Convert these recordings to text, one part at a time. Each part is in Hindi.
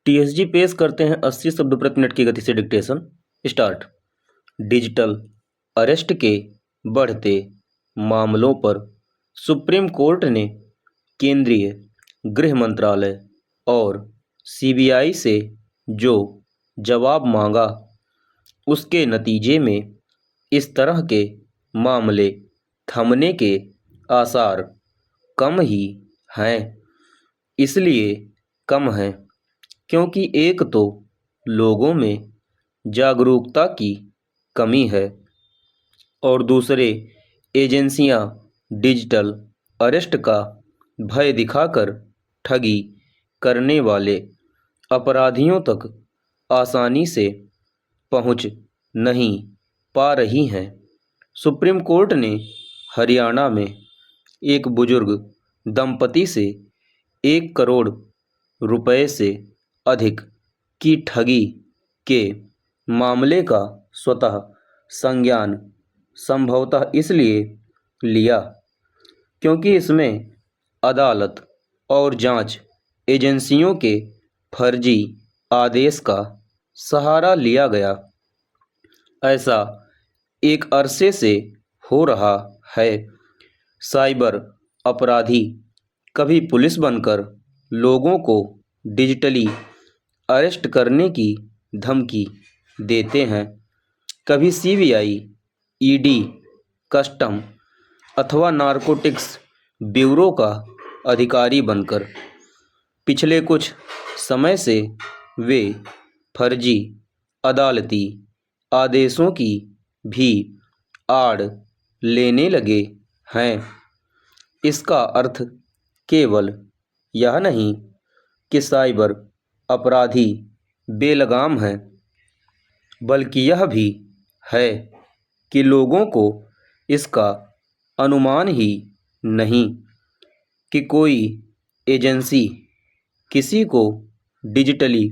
टीएसजी पेश करते हैं 80 शब्द प्रति मिनट की गति से डिक्टेशन। स्टार्ट। डिजिटल अरेस्ट के बढ़ते मामलों पर सुप्रीम कोर्ट ने केंद्रीय गृह मंत्रालय और सीबीआई से जो जवाब मांगा, उसके नतीजे में इस तरह के मामले थमने के आसार कम ही हैं। इसलिए कम हैं क्योंकि एक तो लोगों में जागरूकता की कमी है और दूसरे एजेंसियां डिजिटल अरेस्ट का भय दिखाकर ठगी करने वाले अपराधियों तक आसानी से पहुंच नहीं पा रही हैं। सुप्रीम कोर्ट ने हरियाणा में एक बुजुर्ग दंपति से 1 करोड़ रुपए से अधिक की ठगी के मामले का स्वतः संज्ञान संभवतः इसलिए लिया क्योंकि इसमें अदालत और जांच एजेंसियों के फर्जी आदेश का सहारा लिया गया। ऐसा एक अरसे से हो रहा है। साइबर अपराधी कभी पुलिस बनकर लोगों को डिजिटली अरेस्ट करने की धमकी देते हैं, कभी सीबीआई, ईडी, कस्टम अथवा नारकोटिक्स ब्यूरो का अधिकारी बनकर। पिछले कुछ समय से वे फर्जी अदालती आदेशों की भी आड़ लेने लगे हैं। इसका अर्थ केवल यह नहीं कि साइबर अपराधी बेलगाम हैं, बल्कि यह भी है कि लोगों को इसका अनुमान ही नहीं कि कोई एजेंसी किसी को डिजिटली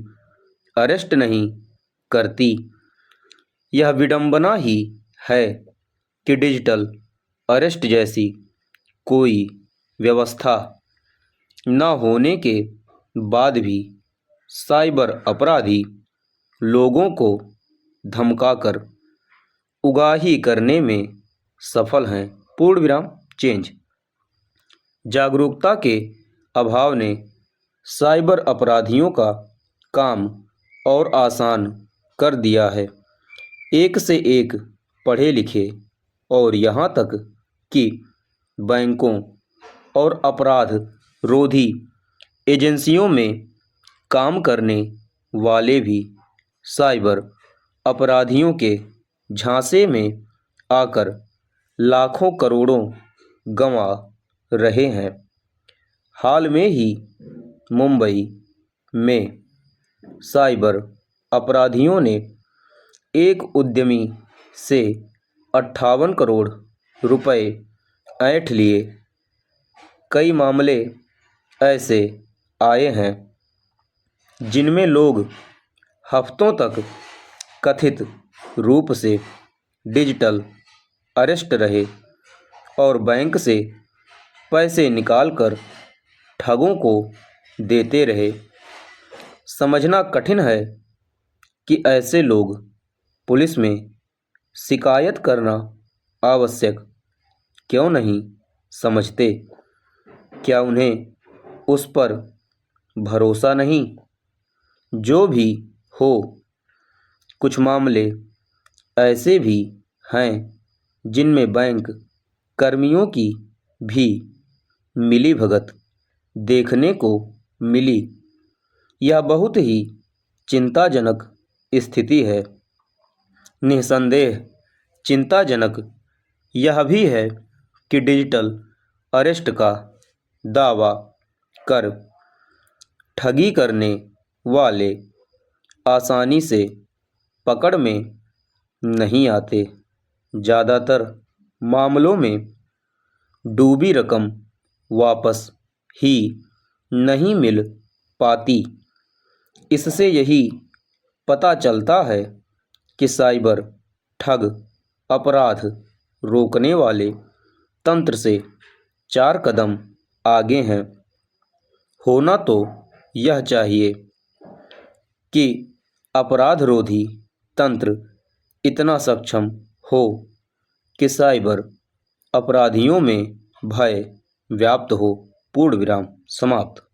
अरेस्ट नहीं करती। यह विडंबना ही है कि डिजिटल अरेस्ट जैसी कोई व्यवस्था न होने के बाद भी साइबर अपराधी लोगों को धमकाकर उगाही करने में सफल हैं। पूर्ण विराम चेंज। जागरूकता के अभाव ने साइबर अपराधियों का काम और आसान कर दिया है। एक से एक पढ़े लिखे और यहाँ तक कि बैंकों और अपराध रोधी एजेंसियों में काम करने वाले भी साइबर अपराधियों के झांसे में आकर लाखों करोड़ों गंवा रहे हैं। हाल में ही मुंबई में साइबर अपराधियों ने एक उद्यमी से 58 करोड़ रुपए ऐंठ लिए। कई मामले ऐसे आए हैं जिनमें लोग हफ्तों तक कथित रूप से डिजिटल अरेस्ट रहे और बैंक से पैसे निकालकर ठगों को देते रहे। समझना कठिन है कि ऐसे लोग पुलिस में शिकायत करना आवश्यक क्यों नहीं समझते। क्या उन्हें उस पर भरोसा नहीं? जो भी हो, कुछ मामले ऐसे भी हैं जिनमें बैंक कर्मियों की भी मिलीभगत देखने को मिली। यह बहुत ही चिंताजनक स्थिति है। निस्संदेह चिंताजनक यह भी है कि डिजिटल अरेस्ट का दावा कर ठगी करने वाले आसानी से पकड़ में नहीं आते। ज़्यादातर मामलों में डूबी रकम वापस ही नहीं मिल पाती। इससे यही पता चलता है कि साइबर ठग अपराध रोकने वाले तंत्र से 4 कदम आगे हैं। होना तो यह चाहिए कि अपराध-रोधी तंत्र इतना सक्षम हो कि साइबर अपराधियों में भय व्याप्त हो। पूर्ण विराम समाप्त।